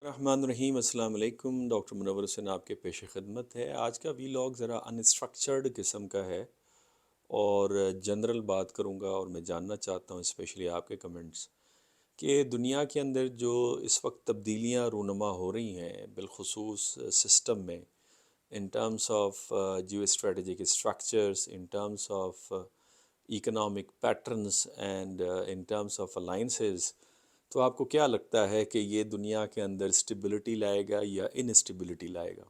الرحمن الرحیم، السلام علیکم۔ ڈاکٹر منور حسین آپ کے پیش خدمت ہے۔ آج کا ویلاگ ذرا انسٹرکچرڈ قسم کا ہے اور جنرل بات کروں گا، اور میں جاننا چاہتا ہوں اسپیشلی آپ کے کمنٹس کہ دنیا کے اندر جو اس وقت تبدیلیاں رونما ہو رہی ہیں، بالخصوص سسٹم میں، in terms of geo strategic structures, in terms of economic patterns and in terms of alliances، تو آپ کو کیا لگتا ہے کہ یہ دنیا کے اندر اسٹیبلٹی لائے گا یا انسٹیبلٹی لائے گا؟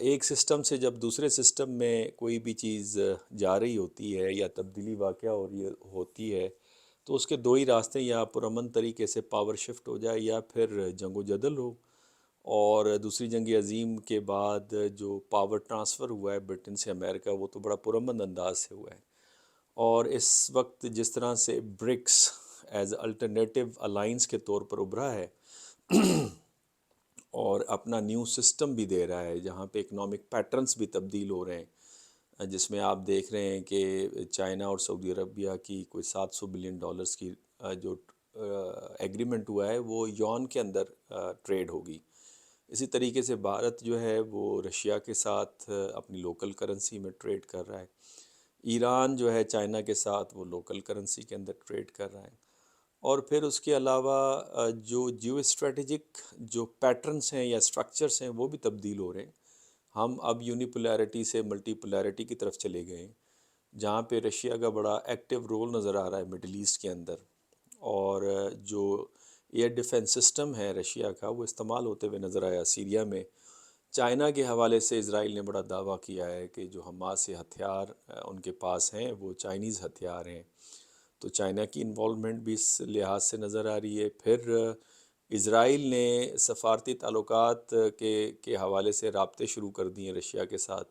ایک سسٹم سے جب دوسرے سسٹم میں کوئی بھی چیز جا رہی ہوتی ہے یا تبدیلی واقعہ ہو رہی ہوتی ہے، تو اس کے دو ہی راستے، یا پرامن طریقے سے پاور شفٹ ہو جائے یا پھر جنگ و جدل ہو۔ اور دوسری جنگ عظیم کے بعد جو پاور ٹرانسفر ہوا ہے برٹن سے امریکہ، وہ تو بڑا پرامن انداز سے ہوا ہے۔ اور اس وقت جس طرح سے برکس ایز الٹرنیٹو الائنس کے طور پر ابھرا ہے اور اپنا نیو سسٹم بھی دے رہا ہے، جہاں پہ اکنامک پیٹرنز بھی تبدیل ہو رہے ہیں، جس میں آپ دیکھ رہے ہیں کہ چائنا اور سعودی عربیہ کی کوئی $700 بلین کی جو ایگریمنٹ ہوا ہے، وہ یون کے اندر ٹریڈ ہوگی۔ اسی طریقے سے بھارت جو ہے وہ رشیا کے ساتھ اپنی لوکل کرنسی میں ٹریڈ کر رہا ہے۔ ایران جو ہے چائنا کے ساتھ وہ لوکل کرنسی کے اندر ٹریڈ کر رہا ہے۔ اور پھر اس کے علاوہ جو جیو اسٹریٹجک جو پیٹرنز ہیں یا اسٹرکچرز ہیں، وہ بھی تبدیل ہو رہے ہیں۔ ہم اب یونیپولیرٹی سے ملٹی پولیرٹی کی طرف چلے گئے ہیں، جہاں پہ رشیا کا بڑا ایکٹیو رول نظر آ رہا ہے مڈل ایسٹ کے اندر، اور جو ایئر ڈیفنس سسٹم ہے رشیا کا، وہ استعمال ہوتے ہوئے نظر آیا سیریا میں۔ چائنا کے حوالے سے اسرائیل نے بڑا دعویٰ کیا ہے کہ جو حماس سے ہتھیار ان کے پاس ہیں، وہ چائنیز ہتھیار ہیں، تو چائنا کی انوالومنٹ بھی اس لحاظ سے نظر آ رہی ہے۔ پھر اسرائیل نے سفارتی تعلقات کے حوالے سے رابطے شروع کر دیے رشیا کے ساتھ،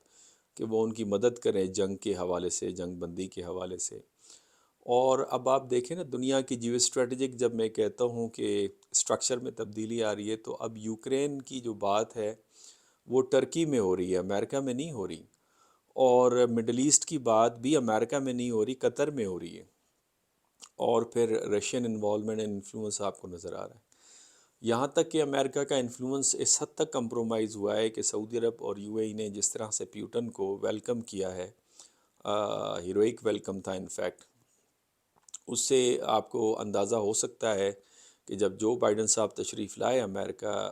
کہ وہ ان کی مدد کریں جنگ کے حوالے سے، جنگ بندی کے حوالے سے۔ اور اب آپ دیکھیں نا، دنیا کی جیو اسٹریٹجک جب میں کہتا ہوں کہ اسٹرکچر میں تبدیلی آ رہی ہے، تو اب یوکرین کی جو بات ہے وہ ٹرکی میں ہو رہی ہے، امریکہ میں نہیں ہو رہی۔ اور مڈل ایسٹ کی بات بھی امریکہ میں نہیں ہو رہی، قطر میں ہو رہی ہے۔ اور پھر رشین انوالومنٹ اینڈ انفلوئنس آپ کو نظر آ رہا ہے، یہاں تک کہ امریکہ کا انفلوئنس اس حد تک کمپرومائز ہوا ہے کہ سعودی عرب اور یو اے ای نے جس طرح سے پیوٹن کو ویلکم کیا ہے، ہیروئک ویلکم تھا انفیکٹ، اس سے آپ کو اندازہ ہو سکتا ہے کہ جب جو بائیڈن صاحب تشریف لائے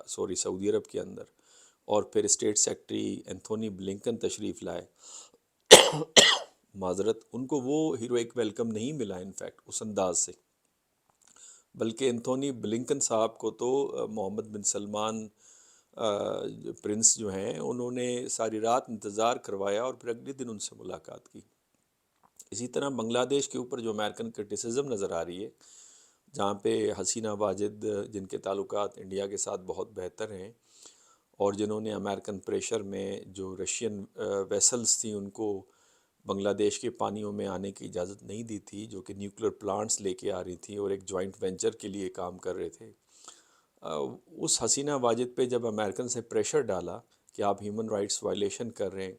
سعودی عرب کے اندر، اور پھر اسٹیٹ سیکٹری اینتھونی بلنکن تشریف لائے، معذرت، ان کو وہ ہیروئک ویلکم نہیں ملا انفیکٹ اس انداز سے، بلکہ اینتھونی بلنکن صاحب کو تو محمد بن سلمان پرنس جو ہیں، انہوں نے ساری رات انتظار کروایا اور پھر اگلے دن ان سے ملاقات کی۔ اسی طرح بنگلہ دیش کے اوپر جو امریکن کرٹیسزم نظر آ رہی ہے، جہاں پہ حسینہ واجد، جن کے تعلقات انڈیا کے ساتھ بہت بہتر ہیں، اور جنہوں نے امریکن پریشر میں جو رشین ویسلز تھیں ان کو بنگلہ دیش کے پانیوں میں آنے کی اجازت نہیں دی تھی، جو کہ نیوکلیر پلانٹس لے کے آ رہی تھیں اور ایک جوائنٹ وینچر کے لیے کام کر رہے تھے، اس حسینہ واجد پہ جب امریکن سے پریشر ڈالا کہ آپ ہیومن رائٹس وائلیشن کر رہے ہیں،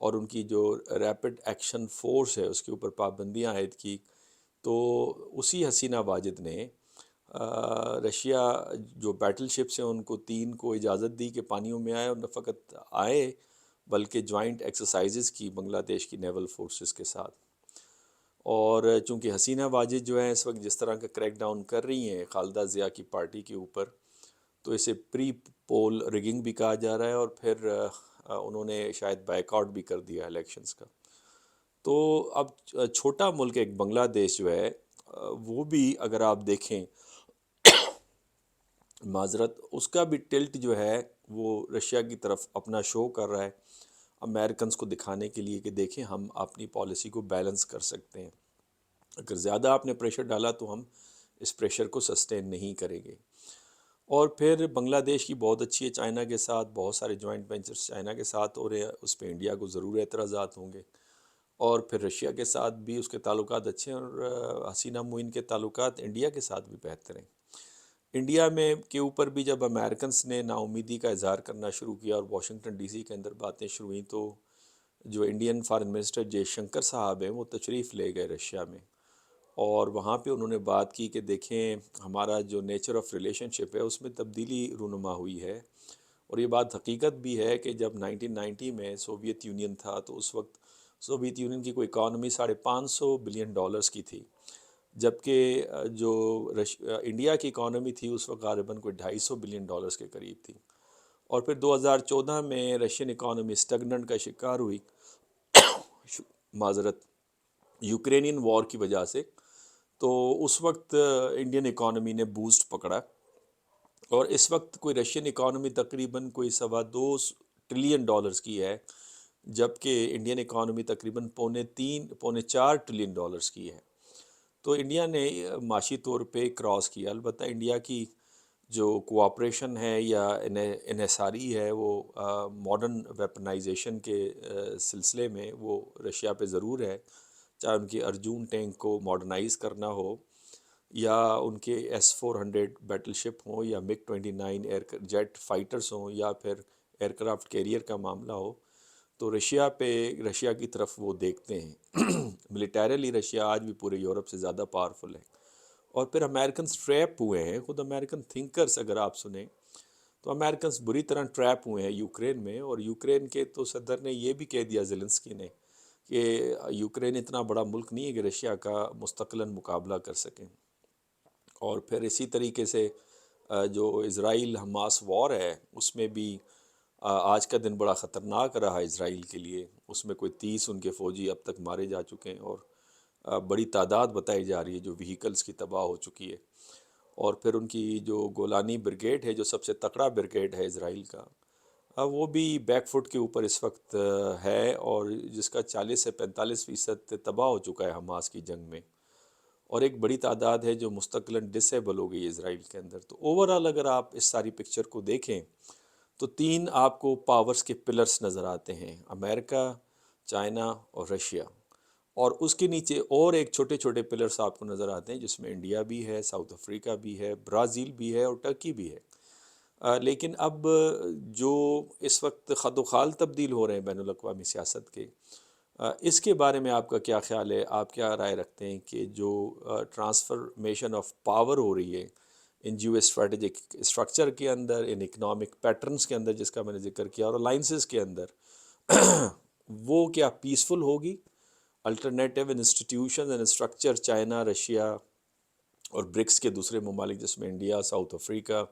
اور ان کی جو ریپڈ ایکشن فورس ہے اس کے اوپر پابندیاں عائد کی، تو اسی حسینہ واجد نے رشیا جو بیٹل شپس ہیں ان کو 3 کو اجازت دی کہ پانیوں میں آئے، اور نہ فقط آئے بلکہ جوائنٹ ایکسرسائزز کی بنگلہ دیش کی نیول فورسز کے ساتھ۔ اور چونکہ حسینہ واجد جو ہیں اس وقت جس طرح کا کریک ڈاؤن کر رہی ہیں خالدہ ضیاء کی پارٹی کے اوپر، تو اسے پری پول ریگنگ بھی کہا جا رہا ہے، اور پھر انہوں نے شاید بائیک آؤٹ بھی کر دیا الیکشنز کا۔ تو اب چھوٹا ملک ایک بنگلہ دیش جو ہے، وہ بھی اگر آپ دیکھیں، معذرت، اس کا بھی ٹلٹ جو ہے وہ رشیا کی طرف اپنا شو کر رہا ہے، امریکنز کو دکھانے کے لیے کہ دیکھیں ہم اپنی پالیسی کو بیلنس کر سکتے ہیں، اگر زیادہ آپ نے پریشر ڈالا تو ہم اس پریشر کو سسٹین نہیں کریں گے۔ اور پھر بنگلہ دیش کی بہت اچھی ہے چائنا کے ساتھ، بہت سارے جوائنٹ وینچرز چائنا کے ساتھ ہو رہے ہیں، اس پہ انڈیا کو ضرور اعتراضات ہوں گے۔ اور پھر رشیا کے ساتھ بھی اس کے تعلقات اچھے ہیں، اور حسینہ معین کے تعلقات انڈیا کے ساتھ بھی بہتر ہیں۔ انڈیا میں کے اوپر بھی جب امریکنس نے نا امیدی کا اظہار کرنا شروع کیا اور واشنگٹن ڈی سی کے اندر باتیں شروع ہوئیں، تو جو انڈین فارن منسٹر جے شنکر صاحب ہیں وہ تشریف لے گئے رشیا میں، اور وہاں پہ انہوں نے بات کی کہ دیکھیں ہمارا جو نیچر آف ریلیشن شپ ہے اس میں تبدیلی رونما ہوئی ہے، اور یہ بات حقیقت بھی ہے کہ جب 1990 میں سوویت یونین تھا تو اس وقت سوویت یونین کی کوئی اکانومی $550 بلین کی تھی، جبکہ جو انڈیا کی اکانومی تھی اس وقت غالباً کوئی $250 بلین کے قریب تھی، اور پھر 2014 میں رشین اکانومی اسٹگننٹ کا شکار ہوئی، معذرت، یوکرینین وار کی وجہ سے۔ تو اس وقت انڈین اکانومی نے بوسٹ پکڑا، اور اس وقت کوئی رشین اکانومی تقریباً کوئی $2.25 ٹریلین کی ہے، جبکہ انڈین اکانومی تقریباً $3.4 ٹریلین کی ہے۔ تو انڈیا نے معاشی طور پہ کراس کیا۔ البتہ انڈیا کی جو کوآپریشن ہے یا انحصاری ہے وہ ماڈرن ویپنائزیشن کے سلسلے میں وہ رشیا پہ ضرور ہے، چاہے ان کی ارجون ٹینک کو ماڈرنائز کرنا ہو، یا ان کے S-400 بیٹل شپ ہوں، یا MiG-29 ایئر جیٹ فائٹرز ہوں، یا پھر ایئر کرافٹ کیریئر کا معاملہ ہو، تو رشیا کی طرف وہ دیکھتے ہیں۔ ملیٹیرلی رشیا آج بھی پورے یورپ سے زیادہ پاورفل ہے۔ اور پھر امریکنز ٹریپ ہوئے ہیں، خود امریکن تھنکرز اگر آپ سنیں تو امریکنز بری طرح ٹریپ ہوئے ہیں یوکرین میں، اور یوکرین کے تو صدر نے یہ بھی کہہ دیا زیلنسکی نے کہ یوکرین اتنا بڑا ملک نہیں ہے کہ رشیا کا مستقلاً مقابلہ کر سکیں۔ اور پھر اسی طریقے سے جو اسرائیل حماس وار ہے اس میں بھی آج کا دن بڑا خطرناک رہا اسرائیل کے لیے، اس میں کوئی 30 ان کے فوجی اب تک مارے جا چکے ہیں، اور بڑی تعداد بتائی جا رہی ہے جو وہیکلز کی تباہ ہو چکی ہے۔ اور پھر ان کی جو گولانی بریگیڈ ہے جو سب سے تکڑا بریگیڈ ہے اسرائیل کا، وہ بھی بیک فٹ کے اوپر اس وقت ہے، اور جس کا 40 سے 45% تباہ ہو چکا ہے حماس کی جنگ میں، اور ایک بڑی تعداد ہے جو مستقلاً ڈسیبل ہو گئی ہے اسرائیل کے اندر۔ تو اوورآل اگر آپ اس ساری پکچر کو دیکھیں تو 3 آپ کو پاورز کے پلرز نظر آتے ہیں، امریکہ، چائنا اور رشیا، اور اس کے نیچے اور ایک چھوٹے چھوٹے پلرز آپ کو نظر آتے ہیں جس میں انڈیا بھی ہے، ساؤتھ افریقہ بھی ہے، برازیل بھی ہے، اور ٹرکی بھی ہے۔ لیکن اب جو اس وقت خد و خال تبدیل ہو رہے ہیں بین الاقوامی سیاست کے، اس کے بارے میں آپ کا کیا خیال ہے؟ آپ کیا رائے رکھتے ہیں کہ جو ٹرانسفرمیشن آف پاور ہو رہی ہے ان جیو اسٹریٹجک اسٹرکچر کے اندر، ان اکنامک پیٹرنز کے اندر جس کا میں نے ذکر کیا، اور الائنسز کے اندر، وہ کیا پیسفل ہوگی؟ Alternative institutions and structure China, Russia اور برکس کے دوسرے ممالک جس میں انڈیا، ساؤتھ افریقہ،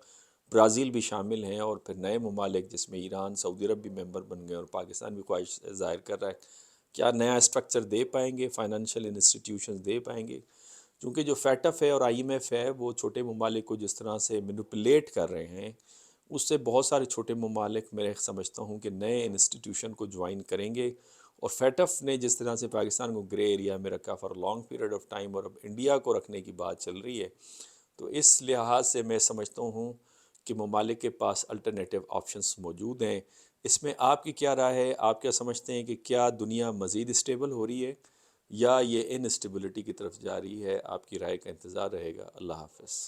برازیل بھی شامل ہیں، اور پھر نئے ممالک جس میں ایران، سعودی عرب بھی ممبر بن گئے، اور پاکستان بھی خواہش ظاہر کر رہا ہے، کیا نیا اسٹرکچر دے پائیں گے، فائنینشیل انسٹیٹیوشنز دے پائیں گے؟ چونکہ جو FATF ہے اور IMF ہے وہ چھوٹے ممالک کو جس طرح سے مینوپولیٹ کر رہے ہیں، اس سے بہت سارے چھوٹے ممالک میں سمجھتا ہوں کہ نئے انسٹیٹیوشن کو جوائن کریں گے، اور FATF نے جس طرح سے پاکستان کو گرے ایریا میں رکھا for long period of time, اور اب انڈیا کو رکھنے کی بات چل رہی ہے، تو اس لحاظ سے میں سمجھتا ہوں کہ ممالک کے پاس الٹرنیٹیو آپشنز موجود ہیں۔ اس میں آپ کی کیا رائے ہے؟ آپ کیا سمجھتے ہیں کہ کیا دنیا مزید اسٹیبل ہو رہی ہے یا یہ انسٹیبلٹی کی طرف جا رہی ہے؟ آپ کی رائے کا انتظار رہے گا۔ اللہ حافظ۔